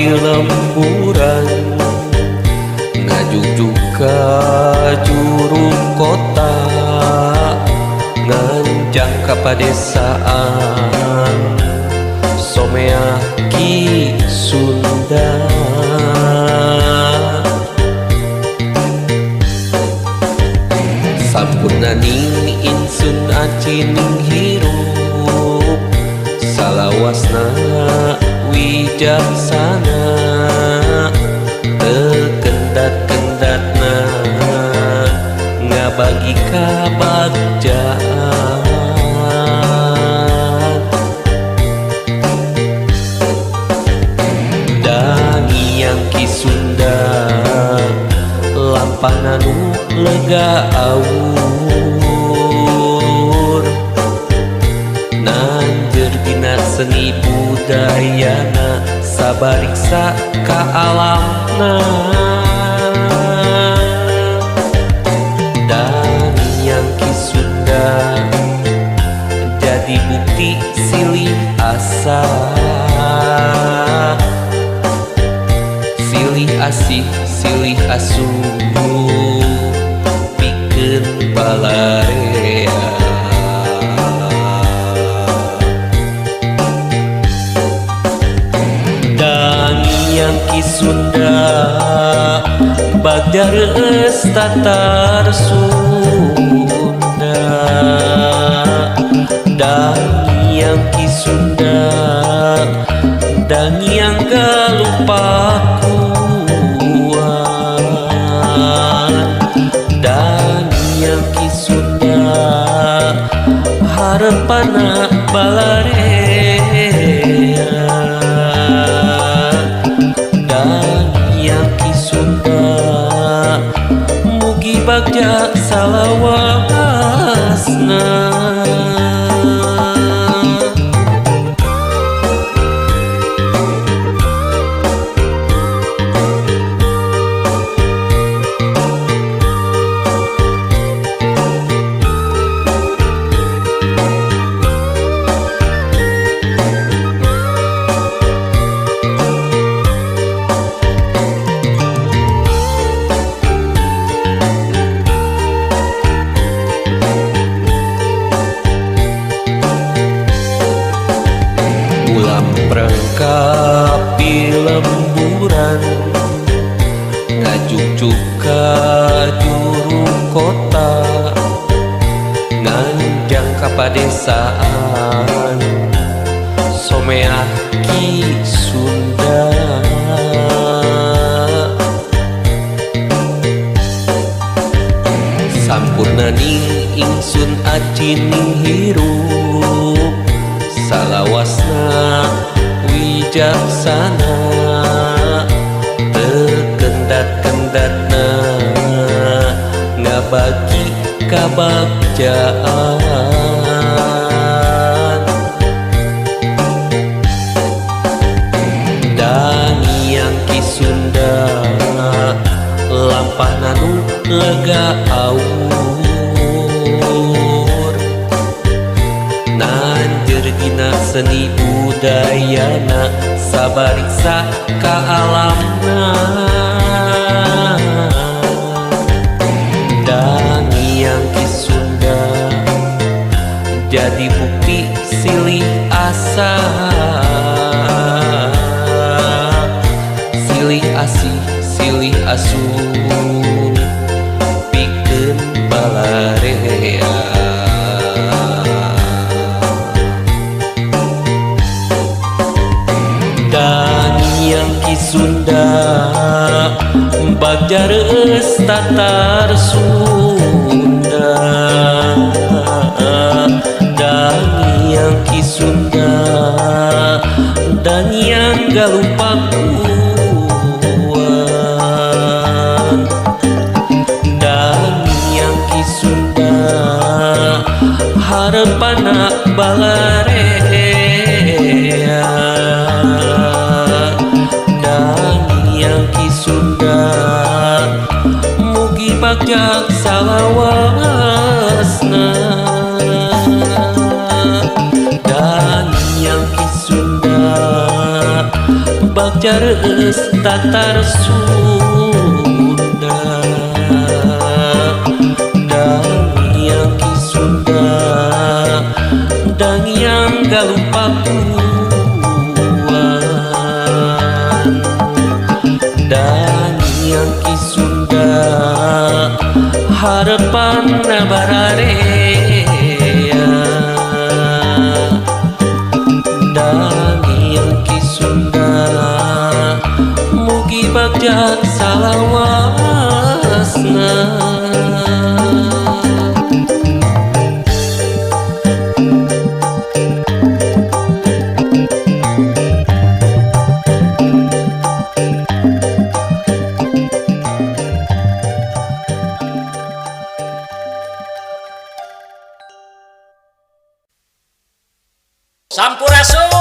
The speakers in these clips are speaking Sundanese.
lemburan ngajujuk ka juru kota nganjang ka padesaan Somea Ki Sunda. Sampurna ning insun acining hirup salawasna wijaksana tekendat-kendatna ngabagi kabagjaan Dangiang Ki Sunda lampana nu lega awur nanjeur dina seni budayana sabariksa ka alamna Dangiang Ki Sunda jadi bukti silih asa silih asih silih asuh pikeun balarea Dangiang Ki Sunda bagja reus tatar Sunda Dangiang Ki Sunda Dangiang galupakuan Dangiang Ki Sunda harepana balarea Dangiang Ki Sunda mugi bagja salawasna perangkapi lemburan ngajujuk ka juru kota nganjang ka padesaan Somea Ki Sunda sampurna ning ingsun acining hirup salawasna wijaksana tekendat-kendatna ngabagi kabagjaan Dangiang Ki Sunda lampana nu lega awur nanjeur dina seni budayana sabariksa ka alamna Dangiang Ki Sunda jadi bukti silih asa silih asih silih asuh pikeun balarea Dangiang Ki Sunda bagja reus tatar Sunda Dangiang Ki Sunda Dangiang galupakuan Dangiang Ki Sunda harepana balarea Dangiang Ki Sunda mugi bagja salawasna Dangiang Ki Sunda jareus tatar Sunda Dangiang Ki Sunda Dangiang Galuh Pakuan Dangiang Ki Sunda harapan nabararea Dangiang Ki Sunda mugi bagja salawasna Sampurasun.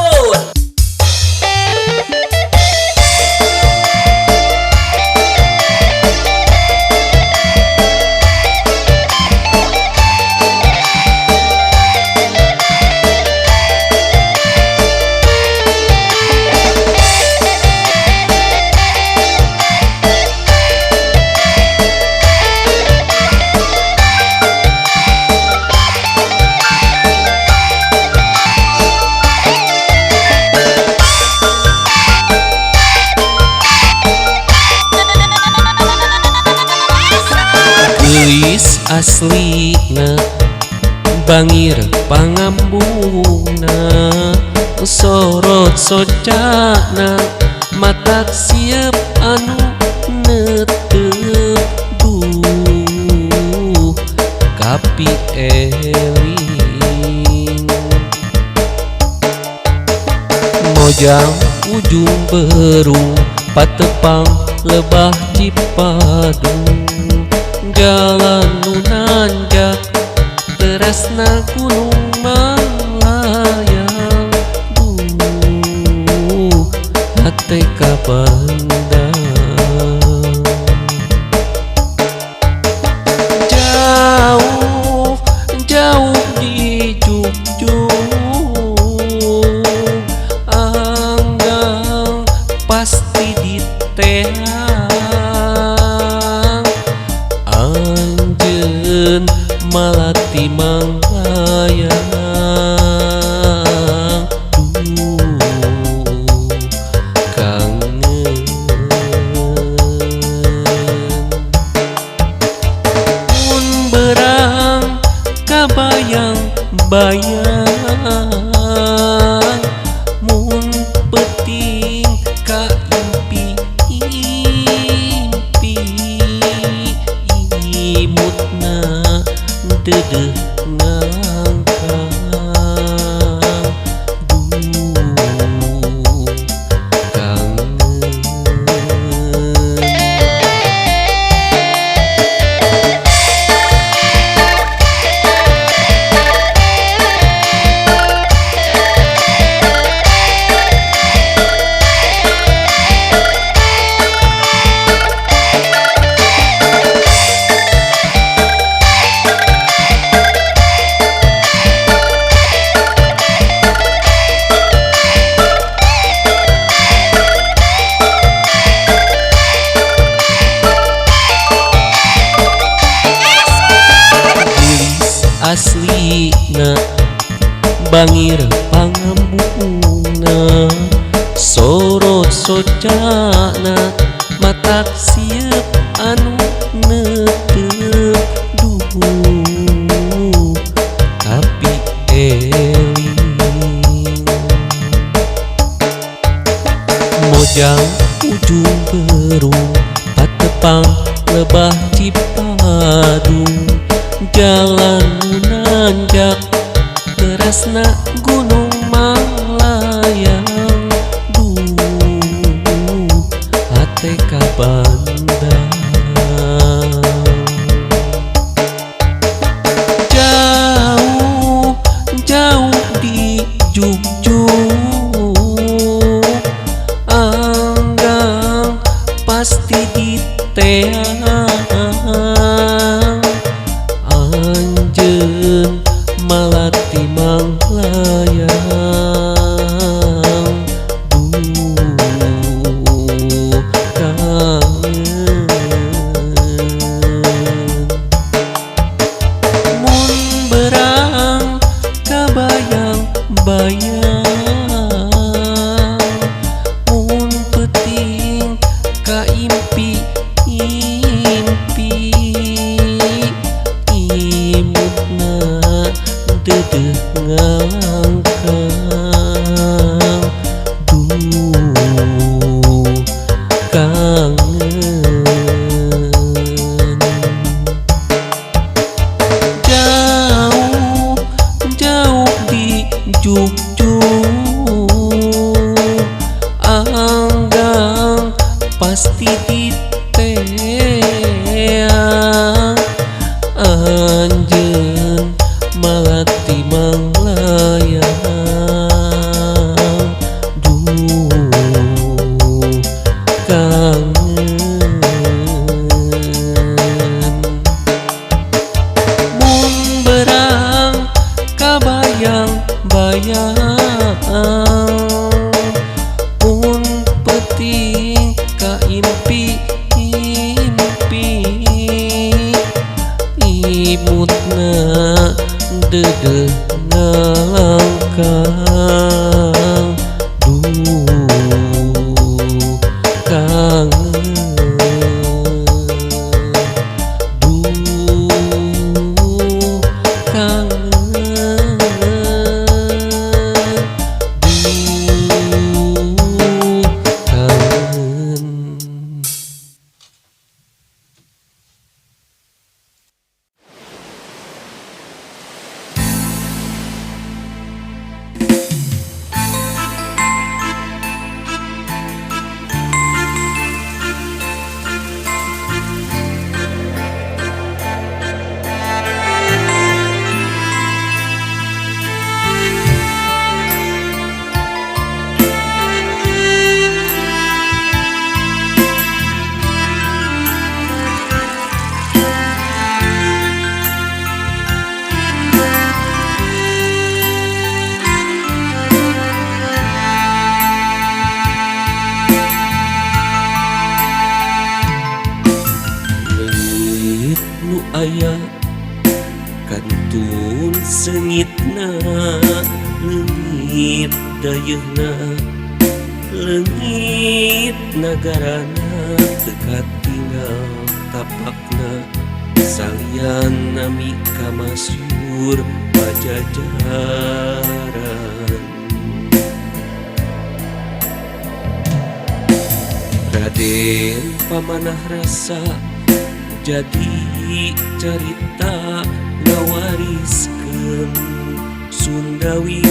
Gelis aslina bangir pangambuna sorot socana matak siap anu netep duh kapi eling mojang ujung berung patepang lebah Cipadung jalan nu nanjak terasna gunung Malayang duh hate kabandang jauh jauh di Jukjung anggang pasti di Anjeun malati manglayang duh kangen mun berang kabayang-bayang mun peting ka impi imutna dedeh ngangkang duh kangen aslina bangir pangambuna sorot socana matak siap anu netep duh tapi eling mojang ujung berung patepang lebah Cipadung jalan nanjak terasna gunung Malayang duh hate kabandang jauh jauh di Jukjung anggang pasti di Anjeun malati manglayang duh bayang mun penting kaimpi impi imutna dedeh ngalangkang duh kangen jauh jauh di juk-juk anggang pasti diteang anjeun malati manglayang duh kangen mun berang kabayang-bayang mun penting kaimpi-impi imutna dedeh ngalangkang duh kangen duh kangen duh kangen. Leungit nu aya kantun seungitna leungit dayeuna leungit nagarana teu katinggal tapakna salian nami kamasyur pajajaran Raden pamanah rasa jadi cerita ngawariskeun Sunda wiwitan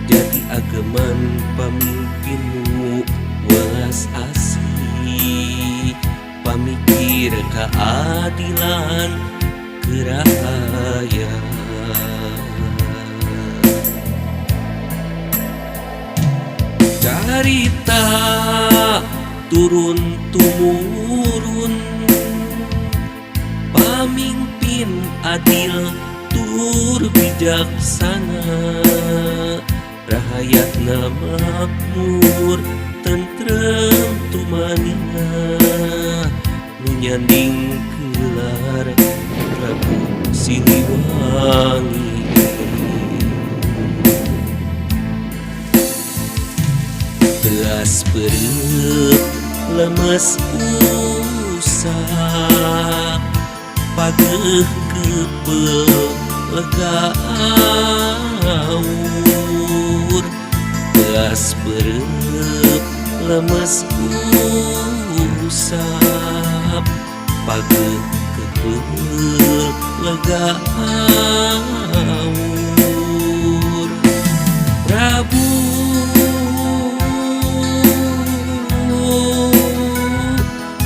jadi ageman pamimpinmu welas asih pamikir keadilan kerahayaan carita turun-tumurun pamimpin adil tur bijaksana rahayatna makmur tentrem tumanina nu nyanding gelar Prabu Siliwangi teas pereup lemes usah pageuh keupeuh lega aur teas pereup lemes usah pageuh keupeuh lega aur Prabu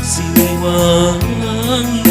Siliwangi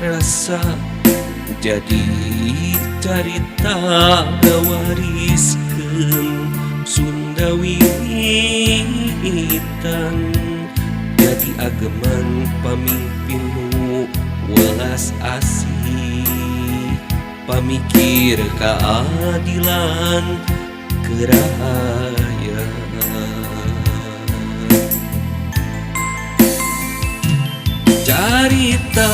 rasa jadi carita gawariskeun Sunda wiwitan jadi ageman pamimpinmu welas asih pamikir keadilan kerahayaan carita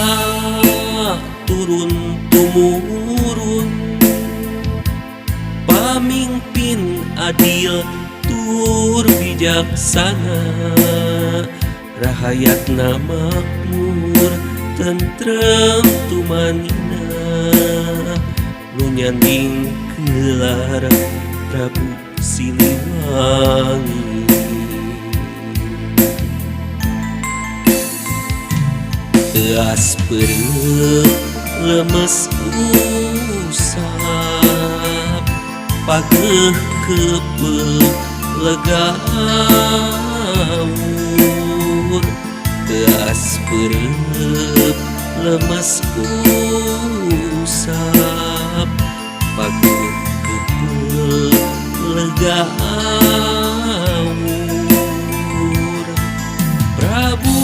turun tumurun pamimpin adil tur bijaksana rahayatna makmur tentrem tumanina nu nyanding gelar Prabu Siliwangi teas perut lemes usap pageuh kepeuh legaur teas perut lemes usap pageuh kepeuh legaur Prabu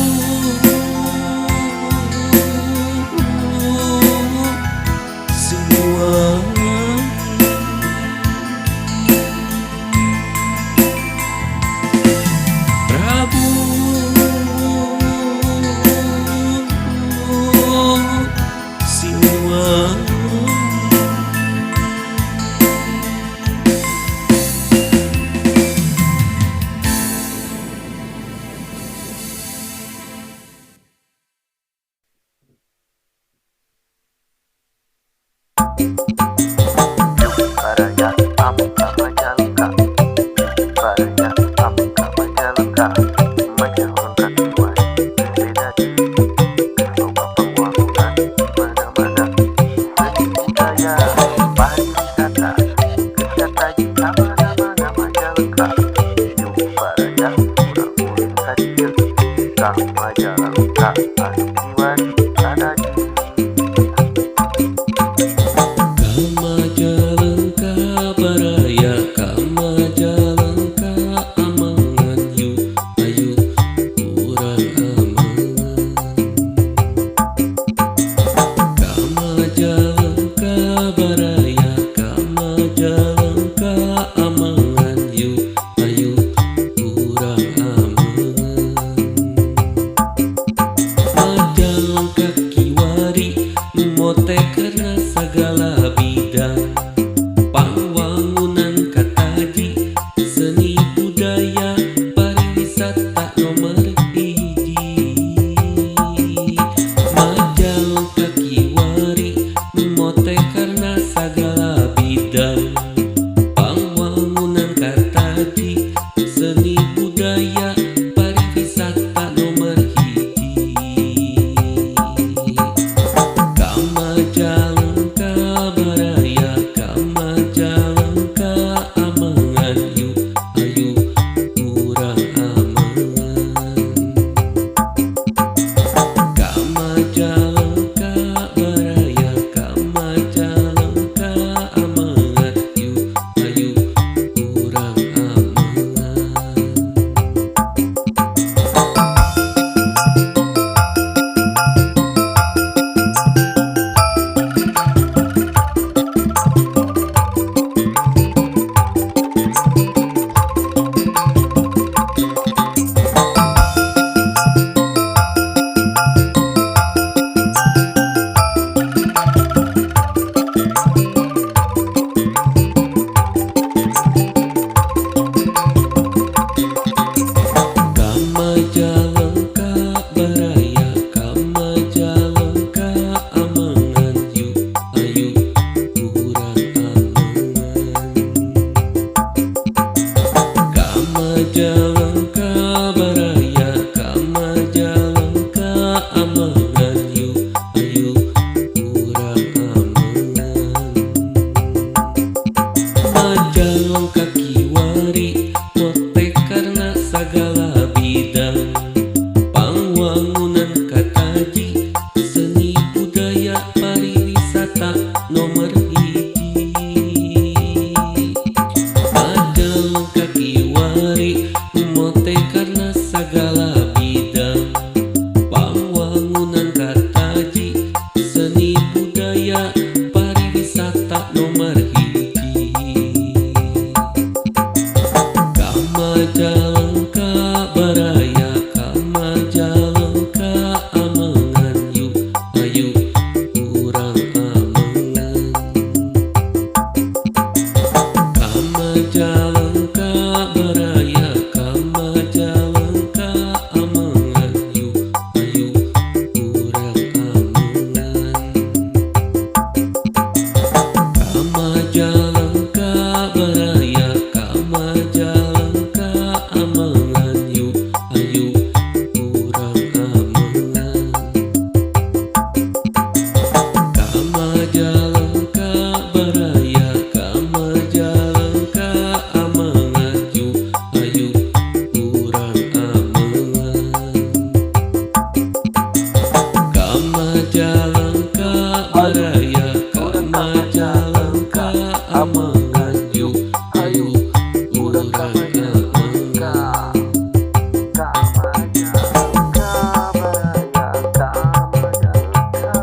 baraya ka Majalengka amanganju ayu urang ka Mangka ka Majalengka baraya ka Majalengka.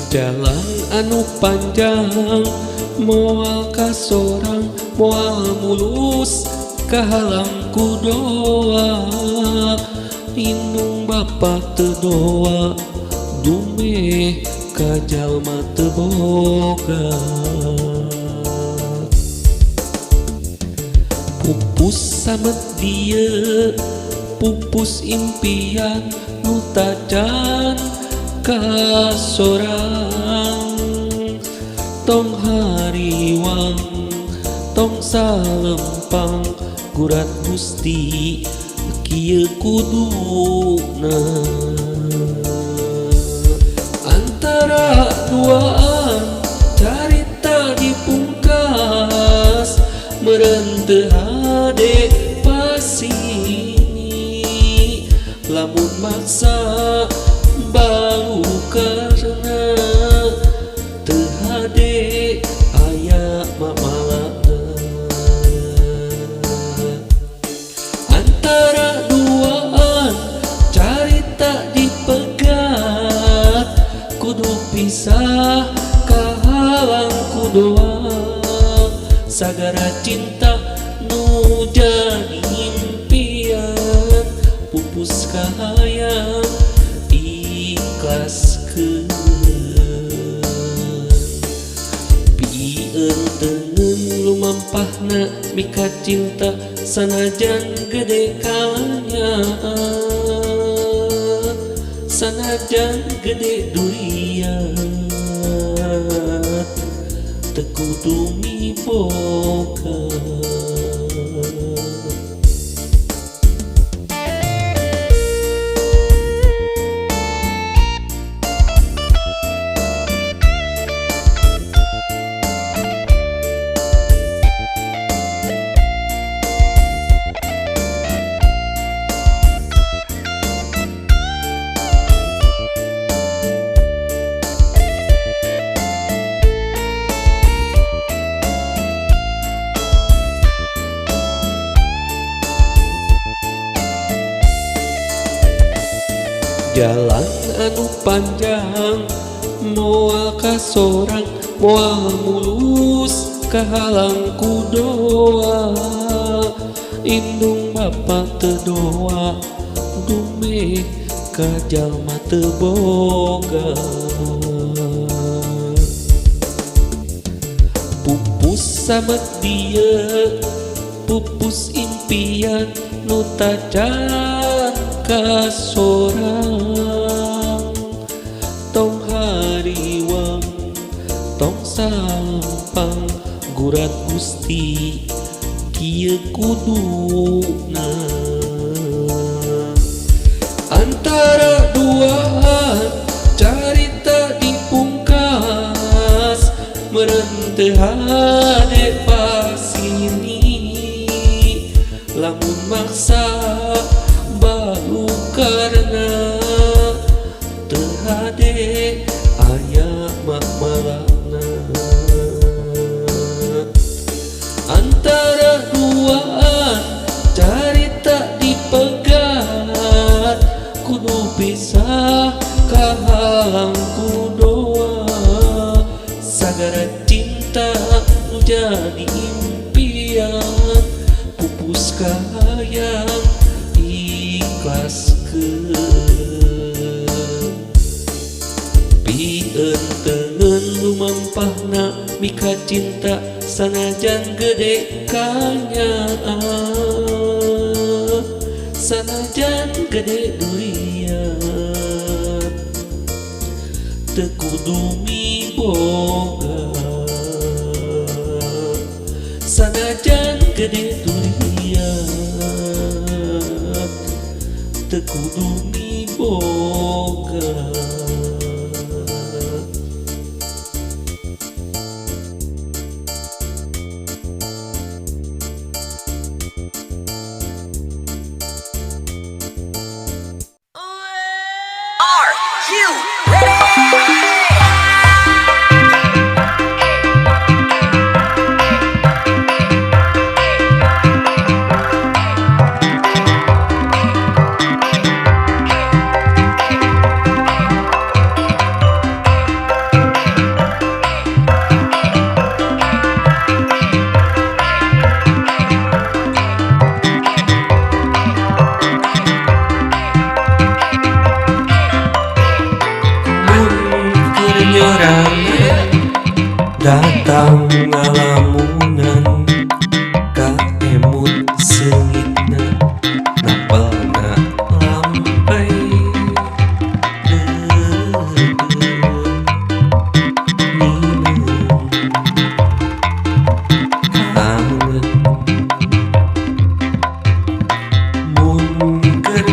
Jalan anu panjang moal ka sorang moal mulus kahalang ku doa lindung bapa teu doa dumeh ka jalma teu boga pupus samet dieu pupus impian nu tajan kasorang tong hariwang tong salempang gurat Gusti kieu kuduna antara duaan carita dipungkas meureun teu hade pasini lamun maksa balu karena teu hade aya mamalana antara duaan carita dipegat kudu pisah kahalang ku doa sagara cinta nu jadi impian pupus kahayang ikhlaskeun pieun teungeun lumampahna mika cinta sanajan gede kalanya sanajan gede durian teu kudu miboga. Jalan anu panjang moal ka sorang moal mulus kahalang ku doa indung bapa teu doa dumeh ka jalma teu boga pupus samet dieu pupus impian nu tajan kasorang tong hariwang tong sampang gurat Gusti kieu kuduna antara duaan carita dipungkas meureun teu hade pasini lamun maksa balu karena teu hade aya makmalana antara duaan carita dipegat kudu pisah kahalang ku doa sagara cinta nu jadi impian pupus kahayang ikhlaskeun pieun teungeun lumampahna mika cinta sanajan gede kanyaan sanajan gede durian teu kudu datang ngalamunan ka emut seungitna napalna lampai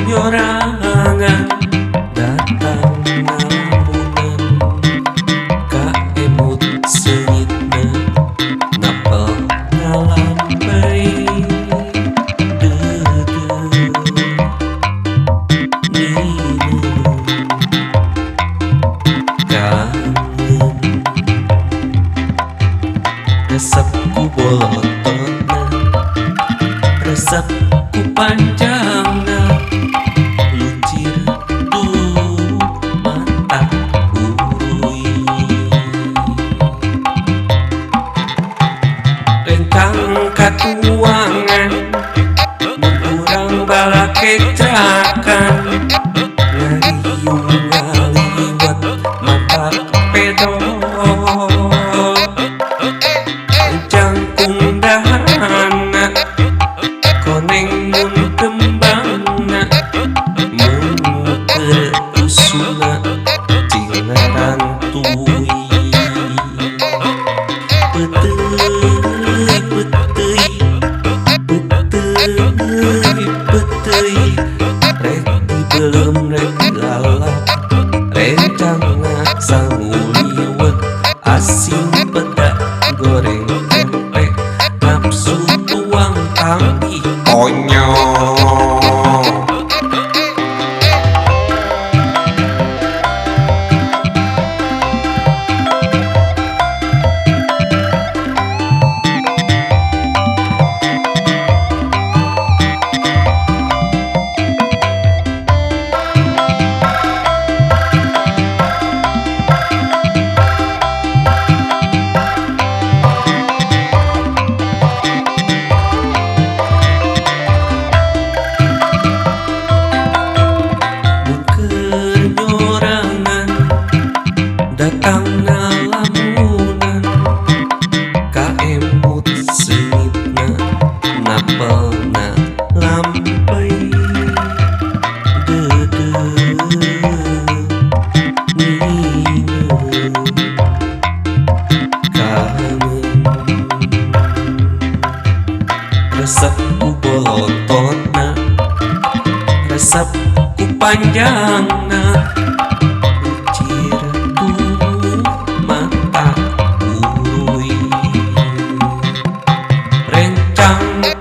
nyorangan datang ngalamunan ka emut seungitna napal ngalampai resep ku bolotona resep ku panjangna lucir tuh mata urui rencang katuangan mengurang bala kecakan ngariung ngaliwat mata pedo jangkung dahana koneng mun kembangna mun keusuna cingaran tui peteuy peteuy peteuy peteuy rek dibelem rek dilalap rencangna sanguliwet asin pedak goreng tempe nafsu tuang tangki konyol datang ngalamunan ka emut seungitna napelna lampai resep ku bolotona resep ku panjangna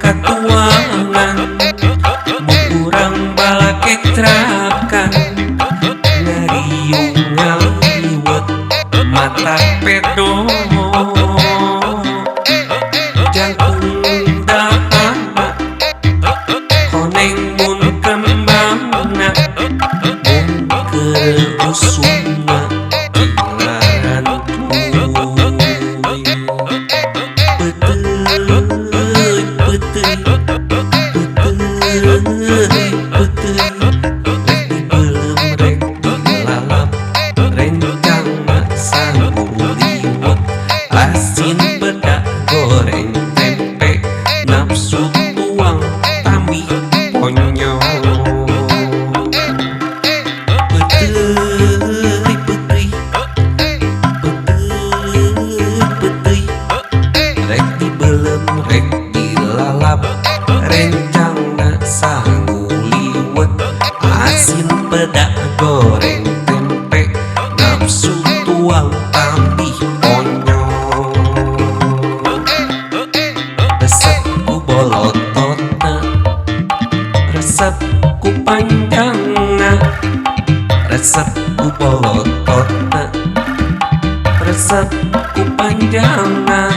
katuangan mengurang bala ketrakan ngariung ngaliwet mata pedo jangkung dahana koneng mun kembangna mun keusuna cingaran tui asin pedak goreng tempe nafsu tuang tami konyol peteuy peteuy peteuy peteuy rek dibelem rek dilalap rencangna sanguliwet asin pedak goreng tempe nafsu tuang tami konyol resep ku bolotona resep ku panjangna resep ku bolotona resep ku panjangna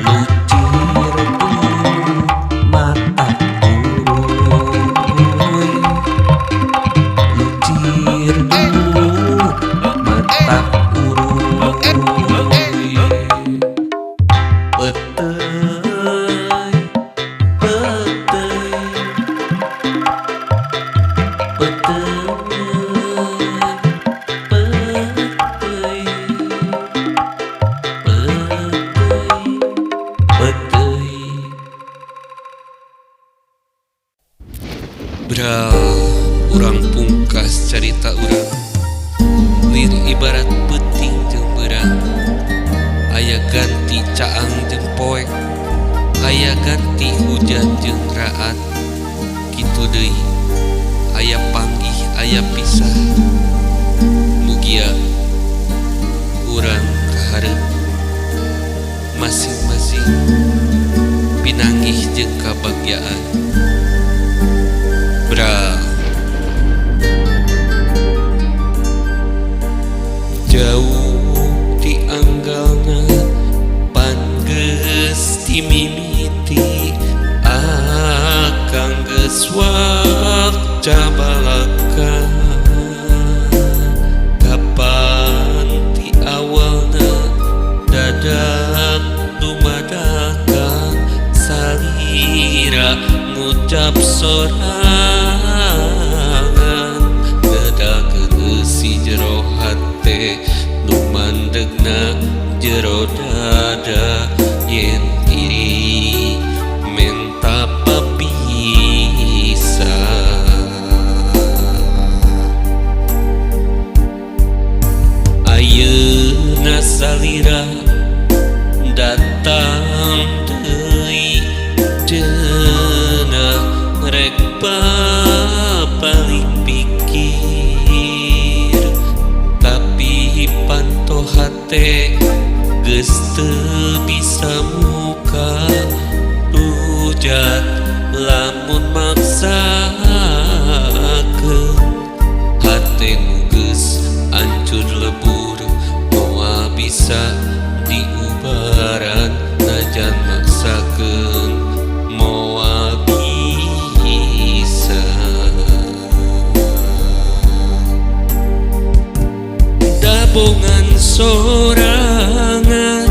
lucir tuh mata urui lucir tuh mata urui peteuy peteuy peteuy peteuy caang jeung poek aya ganti hujan jeung raat kitu deui aya panggih aya pisah mugia urang kaharep masing-masing pinanggih jeung kabagyaan bra jauh ti anggalna pan geus timimiti akang geus wakca balaka kapan ti awalna dadak dumadaka salira ngucap sorangan dadak si jero hate nu mandegna jero dada yen iri menta papisah ayeuna salira datang deui cenah rek balik pikir tapi panto hate geus teu bisa muka rujat lamun maksakeun hate nu geus ancur lebur moal bisa diubaran najan maksakeun moal bisa dabongan sorangan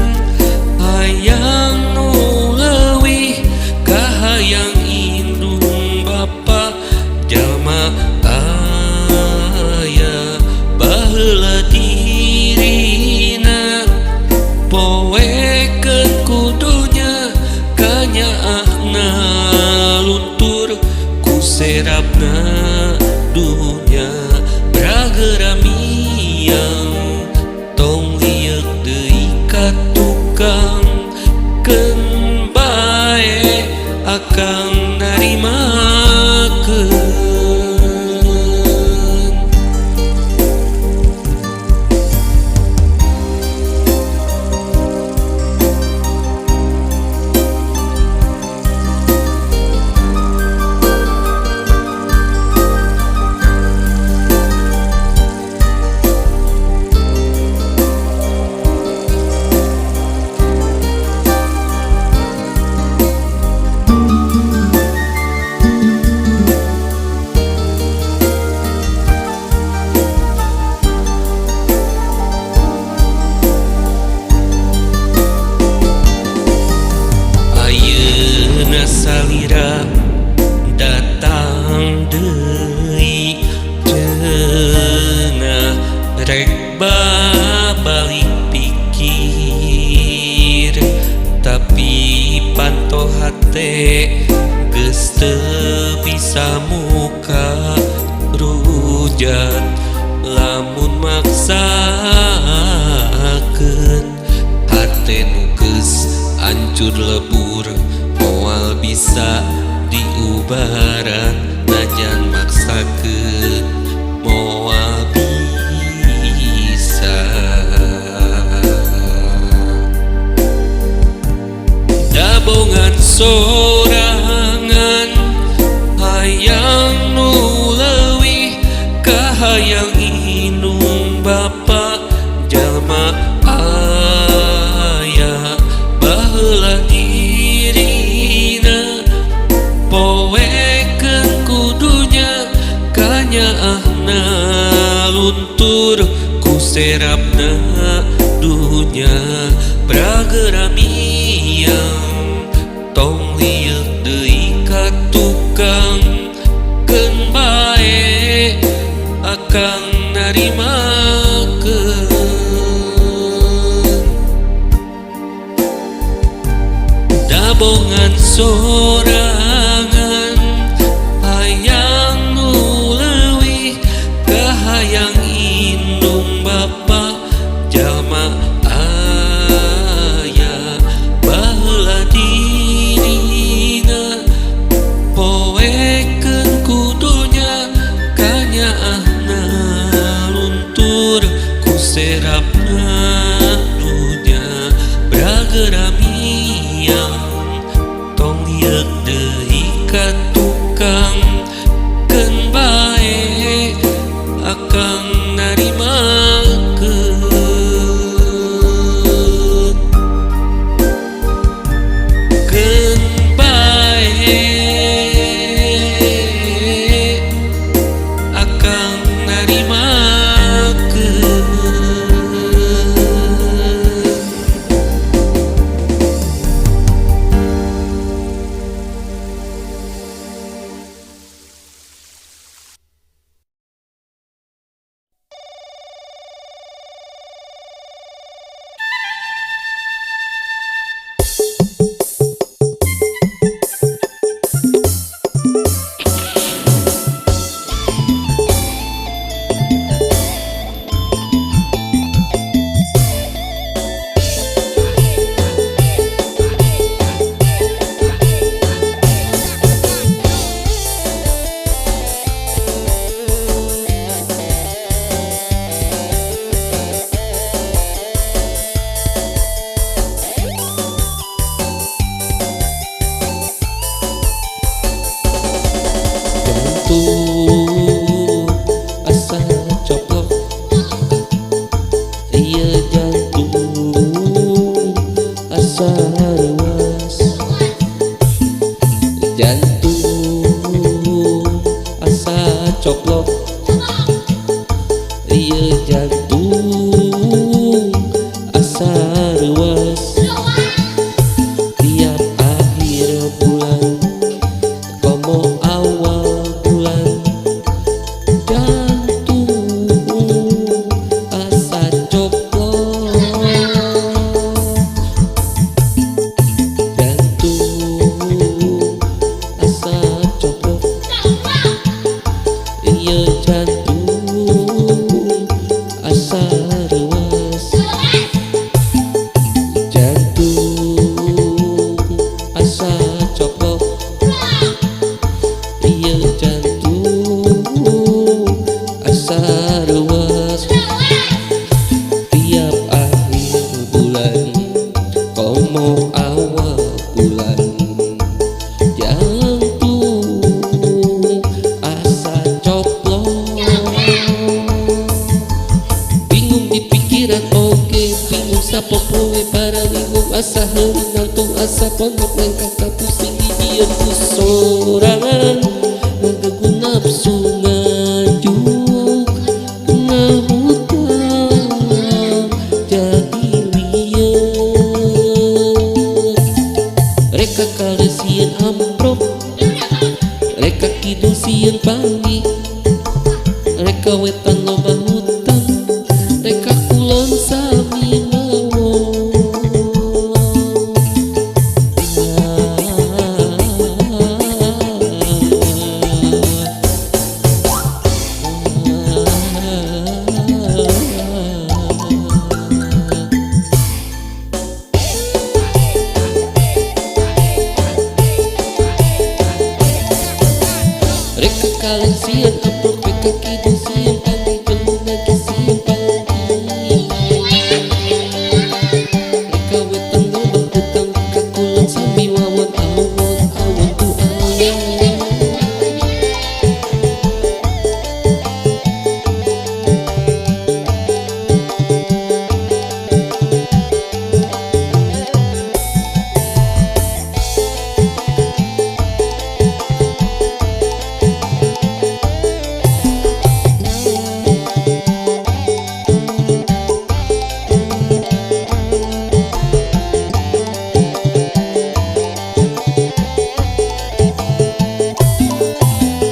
hayang nu leuwih kahayang indung bapa jalma aya baheula dirina poekeun kudunya kanyaahna luntur ku serapna dunya brageramiang tong lieur deui ka tukang keun bae akang narimakeun salira datang deui cenah rek balik pikir tapi panto hate geus teu bisa muka rujat lamun maksakeun hate nu geus ancur lebur moal bisa diubaran najan maksakeun moal bisa dabongan sorangan hayang nu leuwih kahayang indung bapa jalma aya baheula dirina poekeun kudunya kanyaahna luntur ku serapna dunya brageramiang tong lieur deui ka tukang keun bae akang narimakeun dabongan sorangan hayang nu leuwih kahayang indung bapa jalma aya ruas. Tiap akhir bulan komo awal bulan jantung asa coplok. Jantung asa coplok. Iya jantung asa ruas. Jantung asa coplok. Iya jantung asa ruas. Tiap akhir bulan komo awal bulan jantung asa coplok. Bingung di pikiran oke, bingung sapo poe para bingung asa heureung tung asa pondok langkah kapusing didieu ku sorangan ngagegu nafsu ngajuk ngahutang jahiliyah. Reka kalesieun amprok, reka kidul sieun panggi, reka wetan loba hutang, reka kulon sami mawon. Reka kalian sieun amprok, reka kidul sieun panggi, jeung lagi sieun panggi. Reka wetan loba hutang, reka kulon sami mawon. Awon awon tu awon.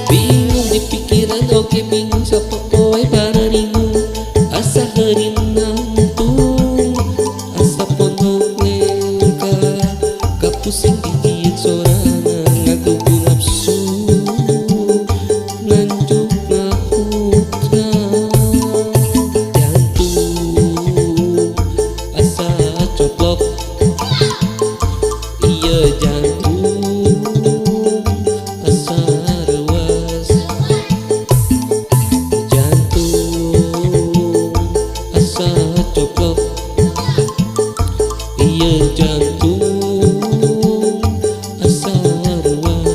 Bingung di pikiran oke, bingung sapa poe para ringung asa heureunang tung asa pondok lengka kapusing dijieun sorangan ngagugu nafsu nganjuk ngahutang. Jantung asa coplok. Iya jantung asa ruas. Jantung asa coplok. Iya jantung asa ruas.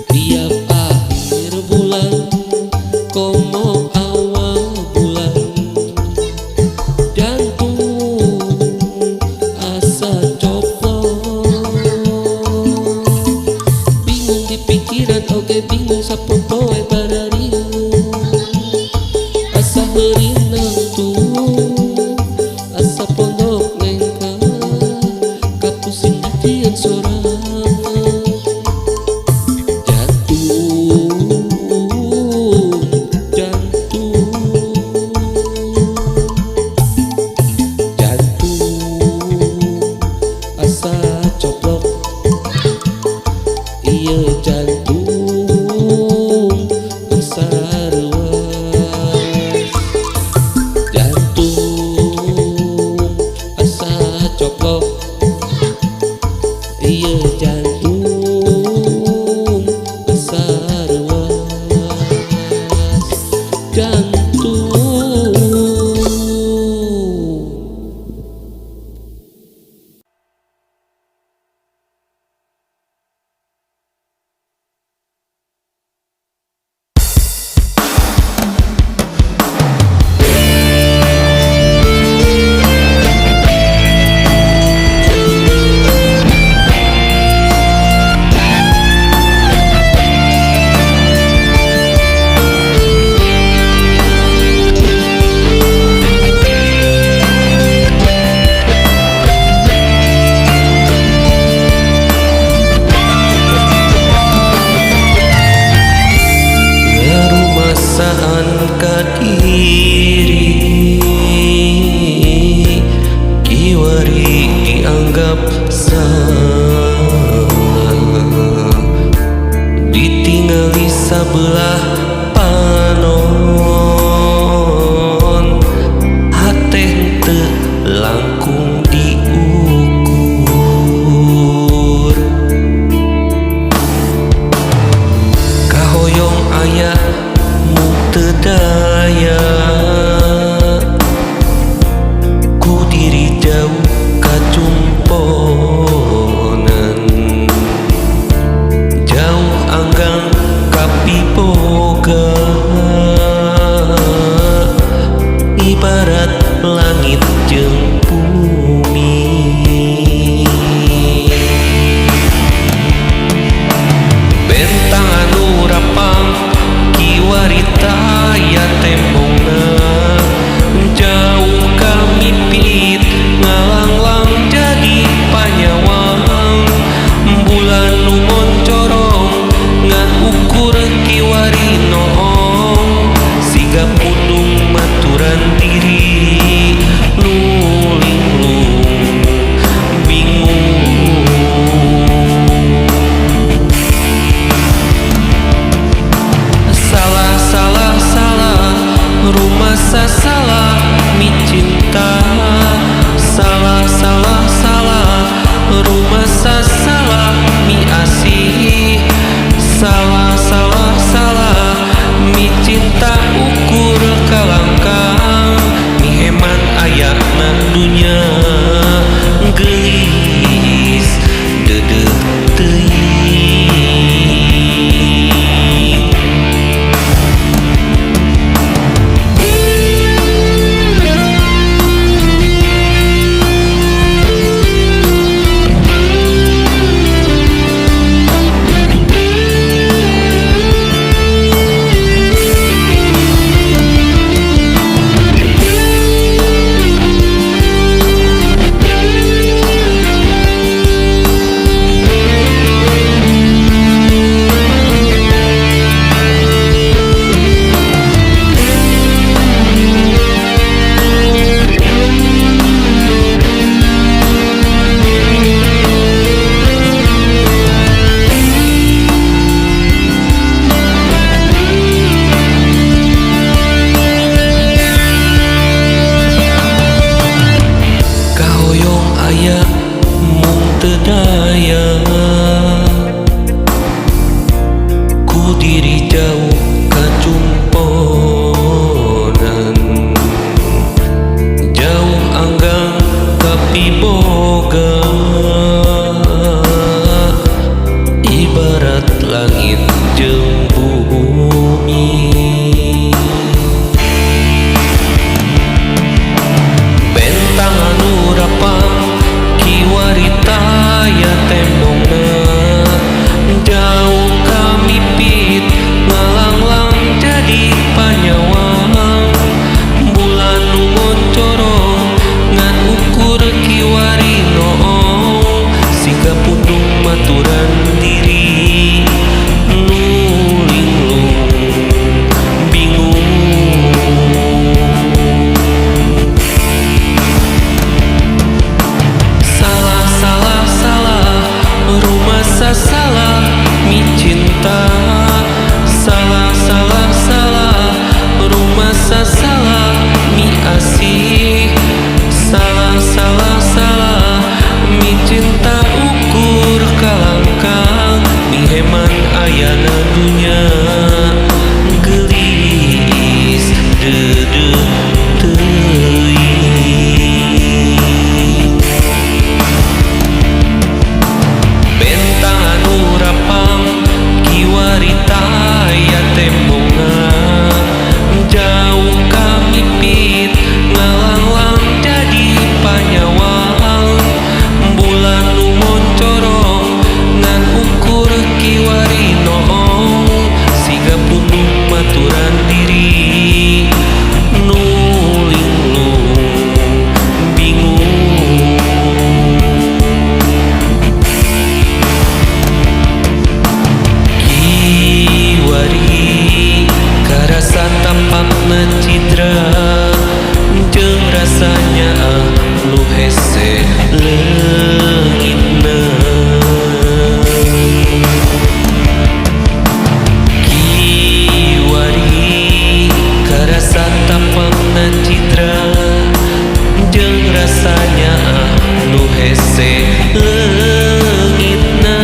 Tiap akhir bulan komo awal bulan jantung asa coplok. Bingung di pikiran oke, bingung sapo poe para ringung asa heureunang tung asa pondok lengka kapusing dijieun sorangan. Jantung asa coplok. Iya jantung asa ruas. Jantung asa coplok. Iya jantung asa ruas. Jantung. kiwari dianggap salah, ditinggali sabelah panon, hateh teu langkung diukur. Kahoyong aya mung teu daya, ku diri jauh kacumponan, jauh anggang kapiboga, ibarat langit jeung bumi. Bentang anu rapang kiwarita ya tembongna, jauh kamipit ngalanglang jadi panyawang. Bulan nu moncorong ngan ukur kiwari noong, siga pundung maturan diri nu linglung bingung. Salah salah salah rumah salah mi cinta, salah salah salah rumah salah mi asih, salah salah salah mi cinta ukur kalangkang, mi heman ayana dunya gelis dedeuh teuing. Kahoyong aya mung teu daya, ku diri jauh kacumponan, jauh anggang kapiboga, ibarat langit jeung bumi. Bentang anu rapang kiwarita ya tembongna, jauh kamipit ngalanglang jadi panyawang. Bulan nu moncorong ngan ukur kiwari noong, siga pundung maturan diri nu biasanya nu hese leungitna.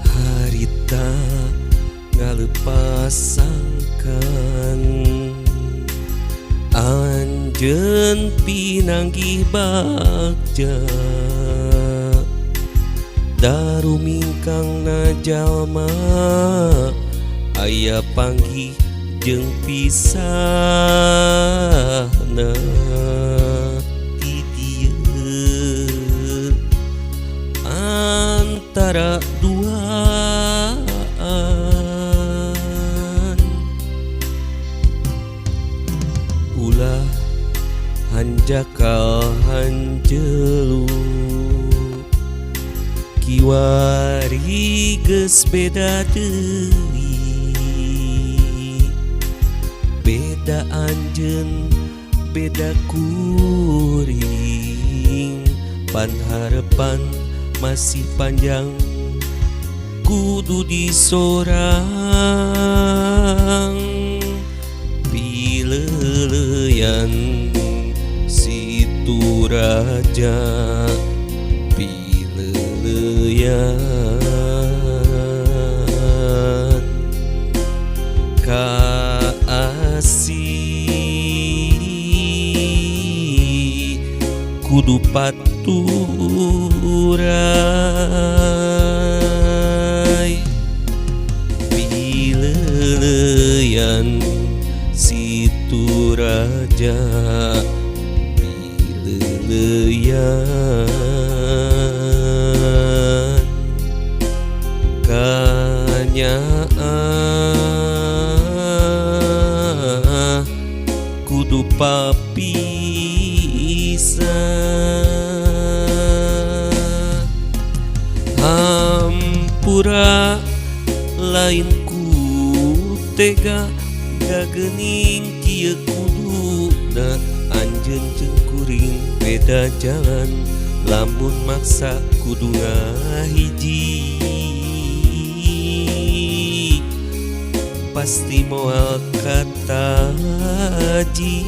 Harita ngalepasangkan anjeun pinanggih bagja darumingkangna jalma aya panggih jeung pisahna ti dieu antara duaan ulah hanjakal hanjelu kiwari geus beda deui beda anjeun beda kuring pan harapan masih panjang kudu disorang pileuyan situ raja pileuyan kaasih kudu paturai pileuyan situ raja pileuyan kanyaa kudu papisah hampura lain ku tega gageuning kieu kuduna anjeun jeung kuring beda jalan lamun maksa kudu ngahiji pasti moal kataji.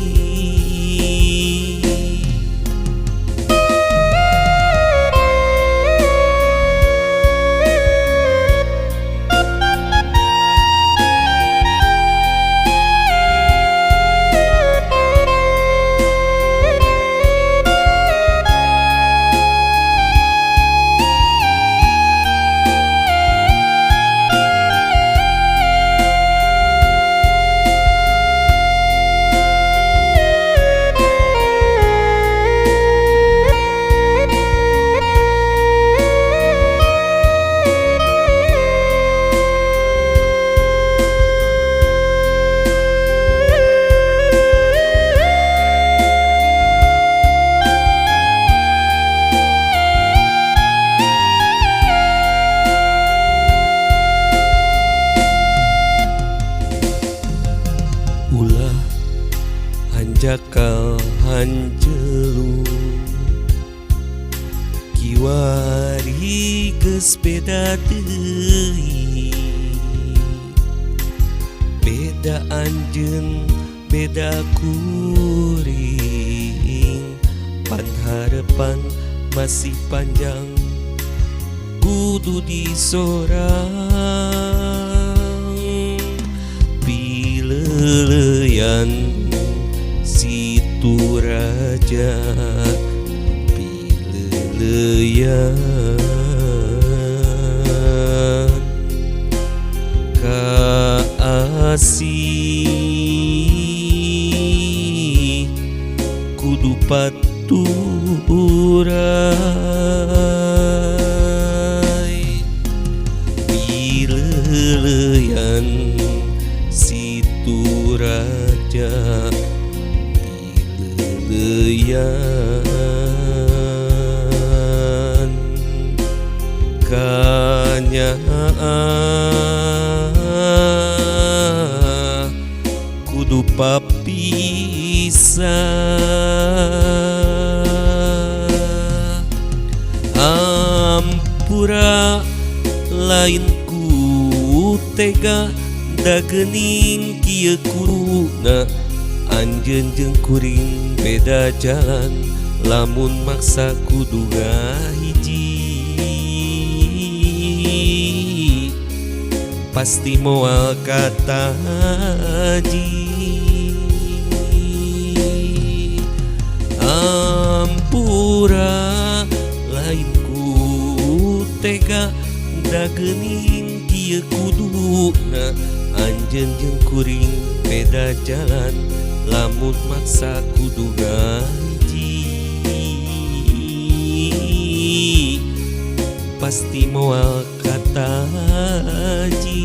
Ulah hanjakal hanjelu kiwari geus beda deui beda anjeun beda kuring pan harapan masih panjang kudu disorang pileuyan situ raja pileuyan kaasih kudu paturai bileuleyan situ raja bileuleyan kanyaa kudu papisah ampura lain ku tega da geuning kieu kuruna anjeun jeung kuring beda jalan lamun maksa kudu hiji pasti moal kata haji ampura lain ku tega da geuning kieu kuduna anjeun jeung kuring beda jalan lamun maksa kudu hiji pasti moal kata haji